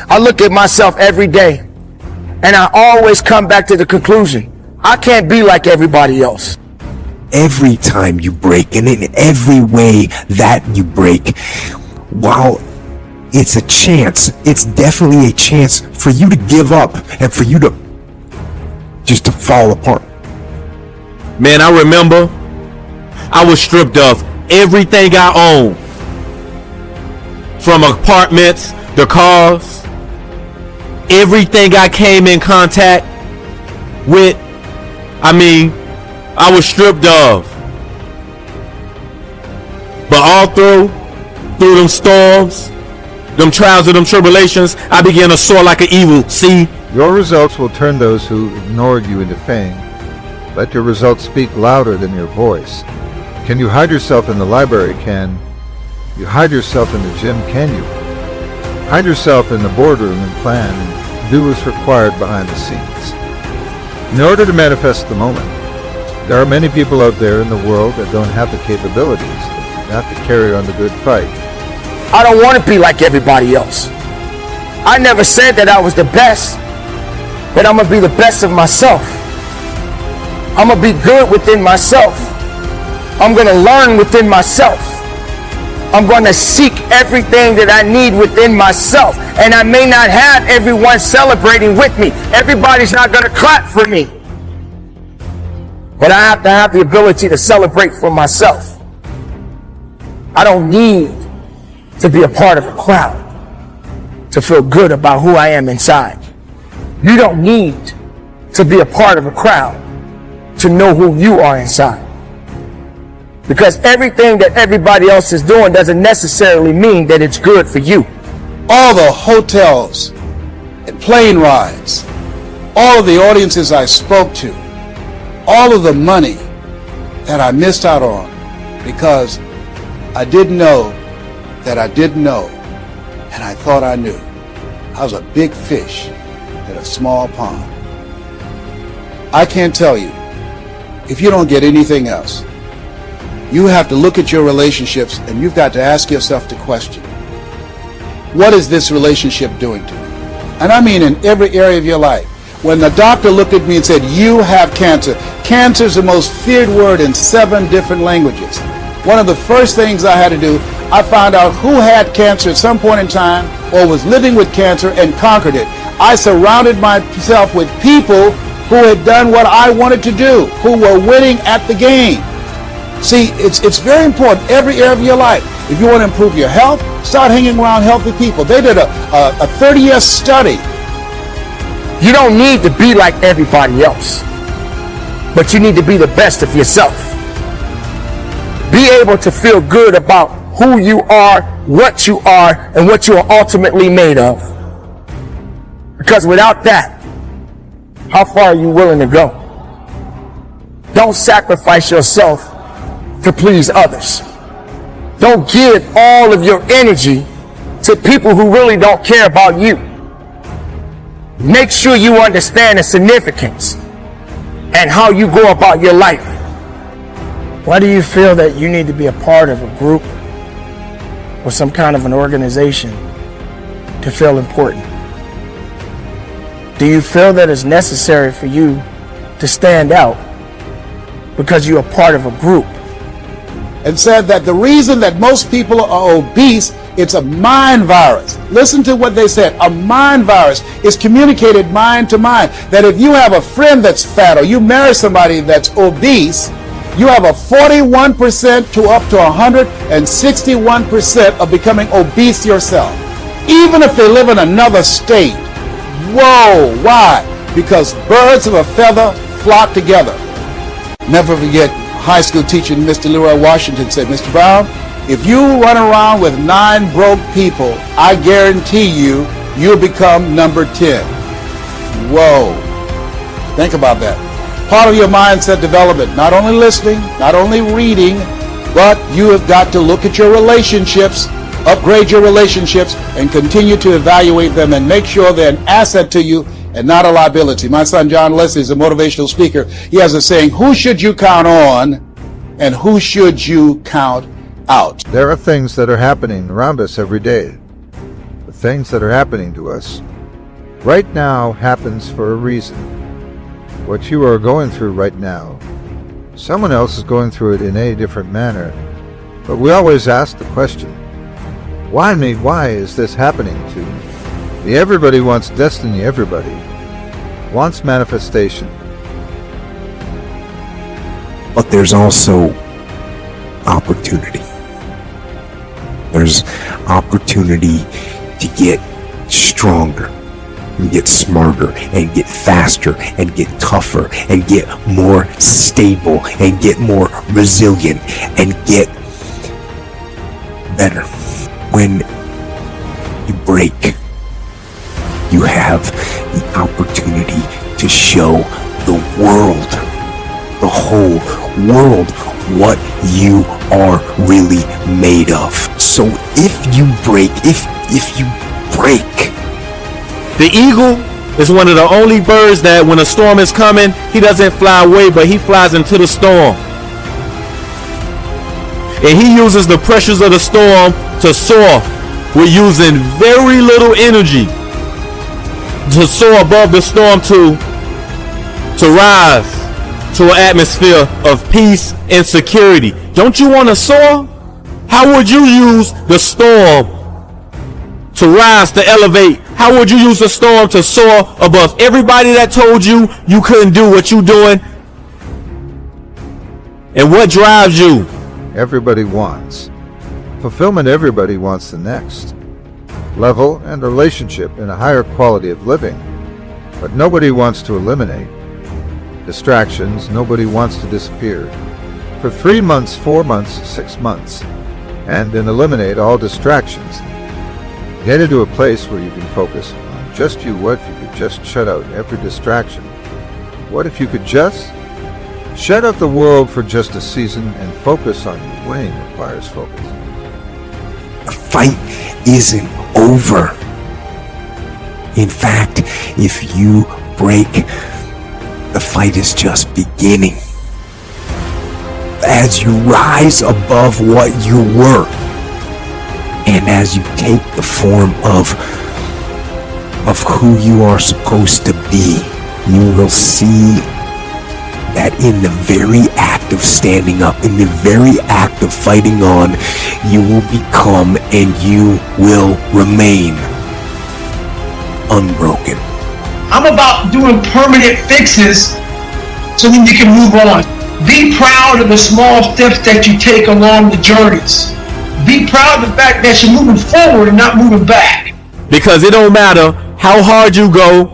I look at myself every day, and I always come back to the conclusion, I can't be like everybody else. Every time you break, and in every way that you break, while it's a chance, it's definitely a chance for you to give up and for you to just to fall apart. Man, I remember I was stripped of everything I owned, from apartments, the cars, everything I came in contact with. I was stripped of. But all through them storms, them trials and them tribulations, I began to soar like an eagle. See, your results will turn those who ignored you into fame. Let your results speak louder than your voice. Can you hide yourself in the library? Can you hide yourself in the gym? Can you hide yourself in the boardroom and plan and do what's required behind the scenes? In order to manifest the moment, there are many people out there in the world that don't have the capabilities, that have to carry on the good fight. I don't want to be like everybody else. I never said that I was the best, but I'm going to be the best of myself. I'm going to be good within myself. I'm going to learn within myself. I'm going to seek everything that I need within myself. And I may not have everyone celebrating with me. Everybody's not going to clap for me. But I have to have the ability to celebrate for myself. I don't need to be a part of a crowd to feel good about who I am inside. You don't need to be a part of a crowd to know who you are inside. Because everything that everybody else is doing doesn't necessarily mean that it's good for you. All the hotels and plane rides, all of the audiences I spoke to, all of the money that I missed out on because I didn't know that I didn't know, and I thought I knew. I was a big fish in a small pond. I can't tell you, if you don't get anything else, you have to look at your relationships and you've got to ask yourself the question, what is this relationship doing to me? And I mean in every area of your life. When the doctor looked at me and said, you have cancer. Cancer is the most feared word in 7 different languages. One of the first things I had to do, I found out who had cancer at some point in time or was living with cancer and conquered it. I surrounded myself with people who had done what I wanted to do, who were winning at the game. See, it's very important, every area of your life. If you want to improve your health, start hanging around healthy people. They did a 30-year study. You don't need to be like everybody else, but you need to be the best of yourself. Be able to feel good about who you are, what you are, and what you are ultimately made of. Because without that, how far are you willing to go? Don't sacrifice yourself to please others. Don't give all of your energy to people who really don't care about you. Make sure you understand the significance and how you go about your life. Why do you feel that you need to be a part of a group or some kind of an organization to feel important? Do you feel that it's necessary for you to stand out because you're a part of a group? And said that the reason that most people are obese, it's a mind virus. Listen to what they said. A mind virus is communicated mind to mind. That if you have a friend that's fat or you marry somebody that's obese, you have a 41% to up to 161% of becoming obese yourself. Even if they live in another state. Whoa, why? Because birds of a feather flock together. Never forget, high school teacher Mr. Leroy Washington said, Mr. Brown, if you run around with 9 broke people, I guarantee you, you'll become number 10. Whoa. Think about that. Part of your mindset development, not only listening, not only reading, but you have got to look at your relationships, upgrade your relationships, and continue to evaluate them and make sure they're an asset to you and not a liability. My son John Leslie is a motivational speaker. He has a saying, who should you count on and who should you count out? There are things that are happening around us every day. The things that are happening to us right now happens for a reason. What you are going through right now, someone else is going through it in a different manner. But we always ask the question, why me? Why is this happening to me? The everybody wants destiny, everybody wants manifestation. But there's also opportunity. There's opportunity to get stronger, and get smarter, and get faster, and get tougher, and get more stable, and get more resilient, and get better. When you break, you have the opportunity to show the world, the whole world, what you are really made of. So if you break, The eagle is one of the only birds that when a storm is coming, he doesn't fly away, but he flies into the storm. And he uses the pressures of the storm to soar. We're using very little energy to soar above the storm to rise to an atmosphere of peace and security. Don't you want to soar? How would you use the storm to rise, to elevate? How would you use the storm to soar above everybody that told you you couldn't do what you're doing? And what drives you? Everybody wants fulfillment. Everybody wants the next level and relationship and a higher quality of living. But nobody wants to eliminate distractions. Nobody wants to disappear for 3 months, 4 months, 6 months, and then eliminate all distractions. Get into a place where you can focus on just you. What if you could just shut out every distraction? What if you could just shut out the world for just a season and focus on you? Winning requires focus. the fight isn't over. In fact, if you break, the fight is just beginning. As you rise above what you were, and as you take the form of who you are supposed to be, you will see that in the very act of standing up, in the very act of fighting on, you will become and you will remain unbroken. I'm about doing permanent fixes so then you can move on. Be proud of the small steps that you take along the journeys. Be proud of the fact that you're moving forward and not moving back. Because it don't matter how hard you go,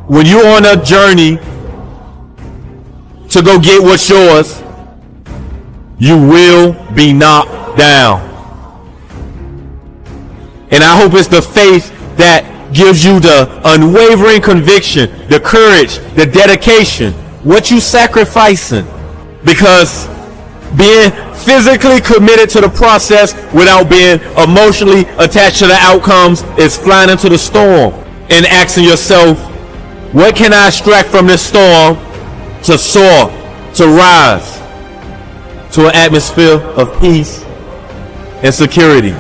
when you're on a journey to go get what's yours, you will be knocked down. And I hope it's the faith that gives you the unwavering conviction, the courage, the dedication, what you sacrificing. Because being physically committed to the process without being emotionally attached to the outcomes is flying into the storm and asking yourself, what can I extract from this storm to soar, to rise to an atmosphere of peace and security?